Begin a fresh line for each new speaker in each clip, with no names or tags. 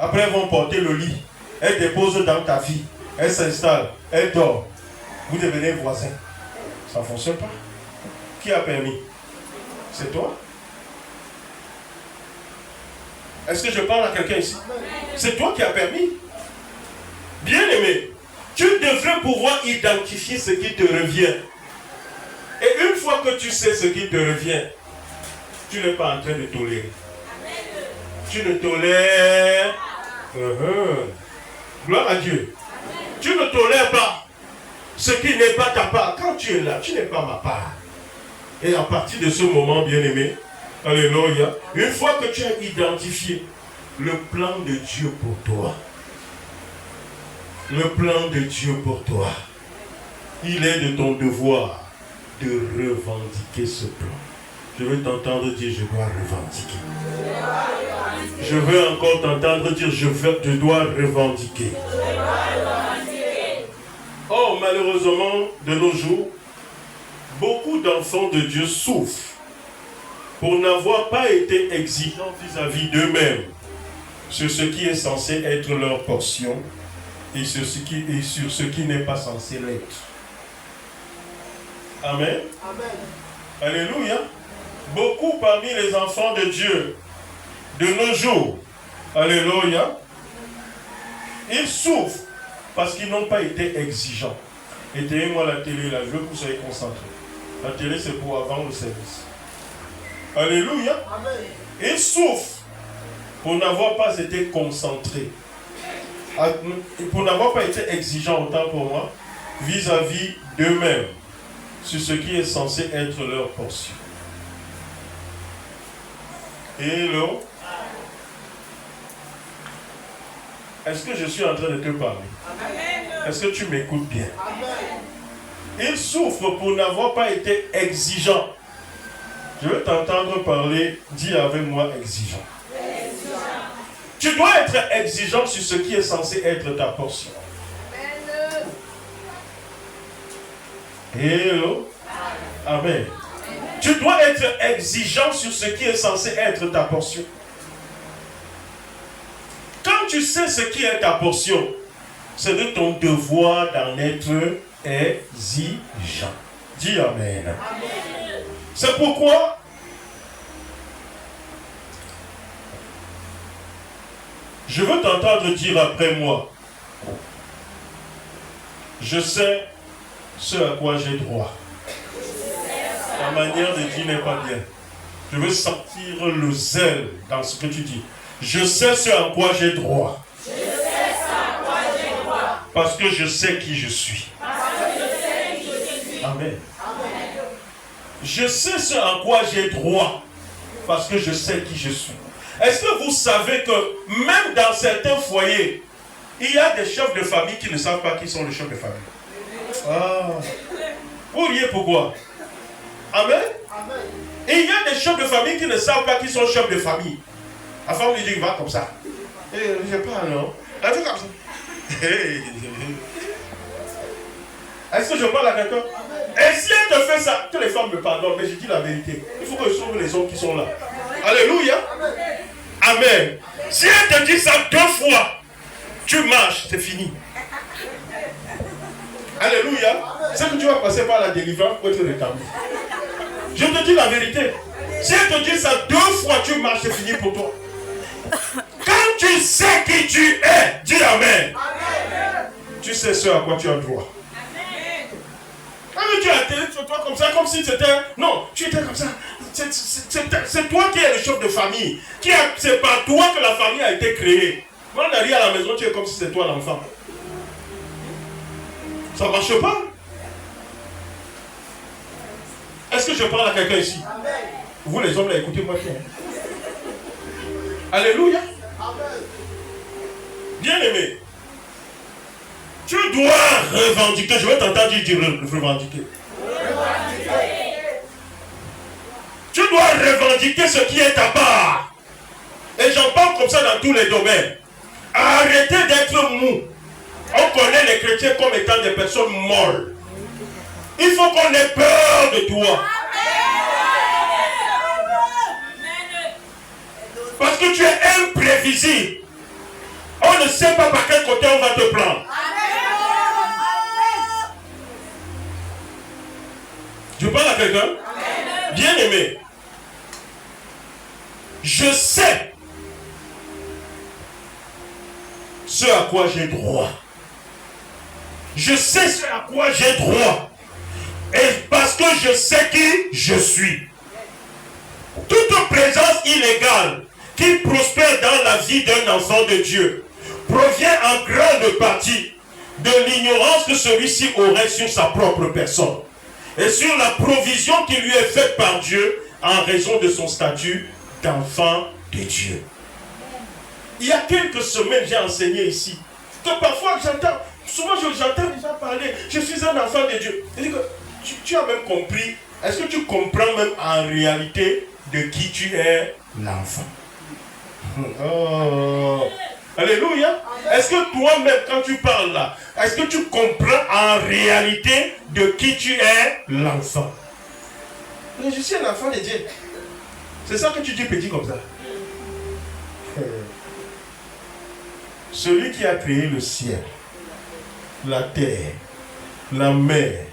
Après, elles vont porter le lit. Elles déposent dans ta vie. Elles s'installent. Elles dorment. Vous devenez voisins. Ça ne fonctionne pas. Qui a permis? C'est toi. Est-ce que je parle à quelqu'un ici? C'est toi qui as permis. Bien-aimé, tu devrais pouvoir identifier ce qui te revient. Et une fois que tu sais ce qui te revient, tu n'es pas en train de tolérer. Tu ne tolères. Gloire à Dieu. Tu ne tolères pas ce qui n'est pas ta part. Quand tu es là, tu n'es pas ma part. Et à partir de ce moment, bien-aimé, alléluia, une fois que tu as identifié le plan de Dieu pour toi, le plan de Dieu pour toi, il est de ton devoir de revendiquer ce plan. Je veux t'entendre dire, je dois revendiquer. Je veux encore t'entendre dire, je dois revendiquer. Or, malheureusement, de nos jours, beaucoup d'enfants de Dieu souffrent pour n'avoir pas été exigeants vis-à-vis d'eux-mêmes sur ce qui est censé être leur portion et sur ce qui n'est pas censé l'être. Amen. Amen. Alléluia. Beaucoup parmi les enfants de Dieu de nos jours, alléluia, ils souffrent parce qu'ils n'ont pas été exigeants. Éteignez-moi la télé là, je veux que vous soyez concentrés. La télé c'est pour avant le service. Alléluia. Amen. Ils souffrent pour n'avoir pas été concentrés, pour n'avoir pas été exigeants autant pour moi vis-à-vis d'eux-mêmes sur ce qui est censé être leur portion. Hello. Est-ce que je suis en train de te parler? Est-ce que tu m'écoutes bien? Ils souffrent pour n'avoir pas été exigeants. Je veux t'entendre parler, dis avec moi exigeant. Tu dois être exigeant sur ce qui est censé être ta portion. Hello. Amen. Tu dois être exigeant sur ce qui est censé être ta portion. Quand tu sais ce qui est ta portion, c'est de ton devoir d'en être exigeant. Dis Amen. Amen. C'est pourquoi je veux t'entendre dire après moi, je sais ce à quoi j'ai droit. Ta manière de dire n'est pas bien. Je veux sentir le zèle dans ce que tu dis. Je sais ce à quoi j'ai droit. Je sais ce à quoi j'ai droit. Parce que je sais qui je suis. Parce que je sais qui je suis. Amen. Amen. Je sais ce à quoi j'ai droit. Parce que je sais qui je suis. Est-ce que vous savez que même dans certains foyers, il y a des chefs de famille qui ne savent pas qui sont les chefs de famille? Ah. Vous riez pourquoi? Amen. Amen. Et il y a des chefs de famille qui ne savent pas qui sont chefs de famille. La femme lui dit, va comme ça. Je sais pas, non. Elle fait comme ça. Est-ce que je parle à quelqu'un? Et si elle te fait ça, que les femmes me pardonnent, mais je dis la vérité. Il faut que je sauve les hommes qui sont là. Alléluia. Amen. Si elle te dit ça 2 fois, tu marches, c'est fini. Alléluia. C'est que tu vas passer par la délivrance pour être rétabli. Je te dis la vérité. Si elle te dit ça 2 fois, tu marches, c'est fini pour toi. Quand tu sais qui tu es, dis Amen. Amen. Tu sais ce à quoi tu as droit. Amen. Quand tu as été sur toi comme ça, comme si c'était... Non, tu étais comme ça. C'est toi qui es le chef de famille. C'est par toi que la famille a été créée. Quand on arrive à la maison, tu es comme si c'était toi l'enfant. Ça ne marche pas. Est-ce que je parle à quelqu'un ici? Amen. Vous les hommes là, écoutez-moi bien. Alléluia. Amen. Bien-aimé, tu dois revendiquer. Je vais t'entendre dire revendiquer. Tu dois revendiquer ce qui est ta part. Et j'en parle comme ça dans tous les domaines. Arrêtez d'être mou. On connaît les chrétiens comme étant des personnes molles. Il faut qu'on ait peur de toi. Parce que tu es imprévisible. sais pas par quel côté on va te prendre. Je parle à quelqu'un? Bien aimé. Je sais ce à quoi j'ai droit. Je sais ce à quoi j'ai droit. Et parce que je sais qui je suis. Toute présence illégale qui prospère dans la vie d'un enfant de Dieu provient en grande partie de l'ignorance que celui-ci aurait sur sa propre personne et sur la provision qui lui est faite par Dieu en raison de son statut d'enfant de Dieu. Il y a quelques semaines, j'ai enseigné ici que parfois souvent j'entends déjà parler, je suis un enfant de Dieu. C'est-à-dire que tu as même compris, est-ce que tu comprends même en réalité de qui tu es l'enfant? Oh. Alléluia. Est-ce que toi-même, quand tu parles là, est-ce que tu comprends en réalité de qui tu es l'enfant? Mais je suis un enfant de Dieu. C'est ça que tu dis petit comme ça. Celui qui a créé le ciel, la terre, la mer,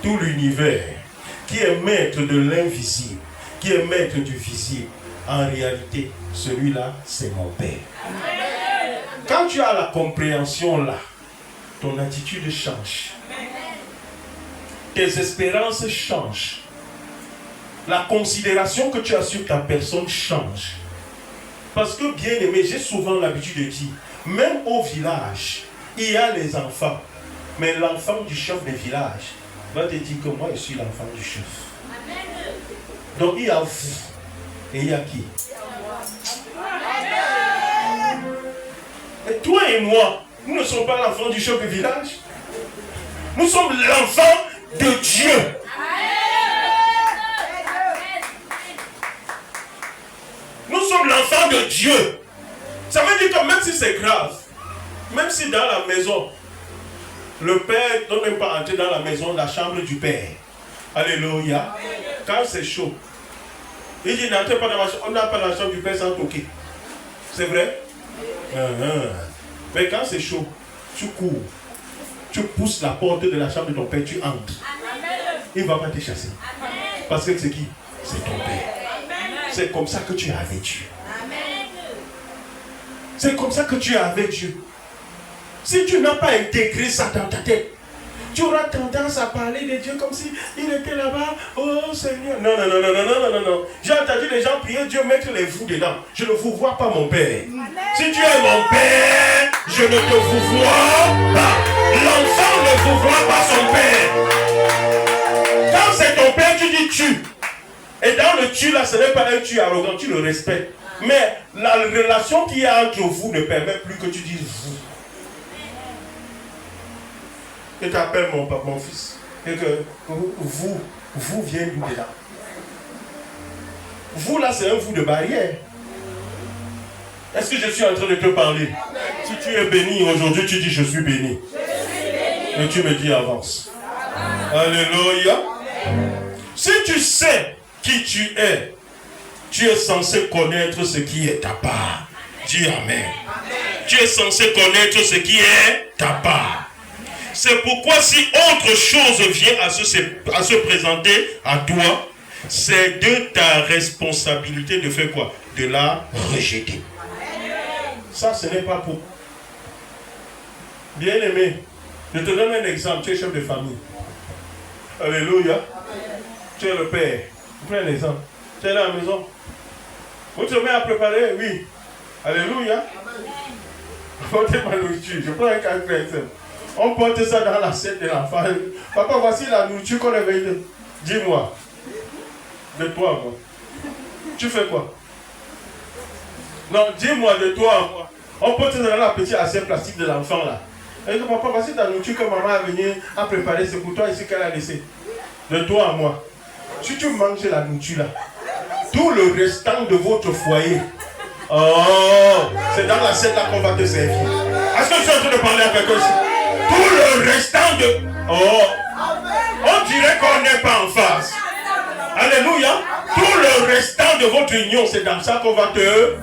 tout l'univers, qui est maître de l'invisible, qui est maître du visible, en réalité, celui-là, c'est mon Père. Amen. Quand tu as la compréhension là, ton attitude change. Tes espérances changent. La considération que tu as sur ta personne change. Parce que, bien aimé, j'ai souvent l'habitude de dire, même au village, il y a les enfants. Mais l'enfant du chef de village va te dire que moi, je suis l'enfant du chef. Amen. Donc, il y a vous. Et il y a qui? Et toi et moi, nous ne sommes pas l'enfant du chef de village. Nous sommes l'enfant de Dieu. Nous sommes l'enfant de Dieu. Ça veut dire que même si c'est grave, même si dans la maison, le père ne doit même pas entrer dans la maison, la chambre du père. Alléluia. Quand c'est chaud, il dit n'entrez pas dans la chambre, on n'a pas la chambre du père sans toquer. C'est vrai? Mais quand c'est chaud, tu cours, tu pousses la porte de la chambre de ton père, tu entres. Il ne va pas te chasser. Parce que c'est qui? C'est ton père. C'est comme ça que tu es avec Dieu. C'est comme ça que tu es avec Dieu. Si tu n'as pas intégré ça dans ta tête, tu auras tendance à parler de Dieu comme si il était là-bas. Oh Seigneur. Non. J'ai entendu les gens prier Dieu mettre les vous dedans. Je ne vous vois pas mon Père. Si tu es mon Père, je ne te vous vois pas. L'enfant ne vous voit pas son Père. Quand c'est ton Père, tu dis tu. Et dans le tu là, ce n'est pas un tu arrogant, tu le respectes. Mais la relation qu'il y a entre vous ne permet plus que tu dises vous. Et tu appelles mon fils. Et que vous vient d'où dedans? Vous là, c'est un vous de barrière. Est-ce que je suis en train de te parler? Si tu es béni aujourd'hui, tu dis je suis béni. Et tu me dis avance. Alléluia. Si tu sais qui tu es censé connaître ce qui est ta part. Dis amen. Tu es censé connaître ce qui est ta part. C'est pourquoi si autre chose vient à se présenter à toi, c'est de ta responsabilité de faire quoi? De la rejeter. Ça, ce n'est pas pour. Bien aimé, je te donne un exemple. Tu es chef de famille. Alléluia. Tu es le père. Je prends un exemple. Tu es là à la maison. Vous te mettez à préparer? Oui. Alléluia. Portez ma nourriture. Je prends un cas très simple. On porte ça dans l'assiette de l'enfant. Papa, voici la nourriture qu'on a veillée. Dis-moi. De toi à moi. Tu fais quoi? Non, dis-moi de toi à moi. On porte ça dans la petite assiette plastique de l'enfant là. Et que papa, voici ta nourriture que maman a venu à préparer. C'est pour toi ici qu'elle a laissé. De toi à moi. Si tu manges la nourriture là, tout le restant de votre foyer, c'est dans l'assiette là qu'on va te servir. Est-ce que je suis en train de parler à quelqu'un ici? Tout le restant de... on dirait qu'on n'est pas en face. Alléluia. Tout le restant de votre union, c'est dans ça qu'on va te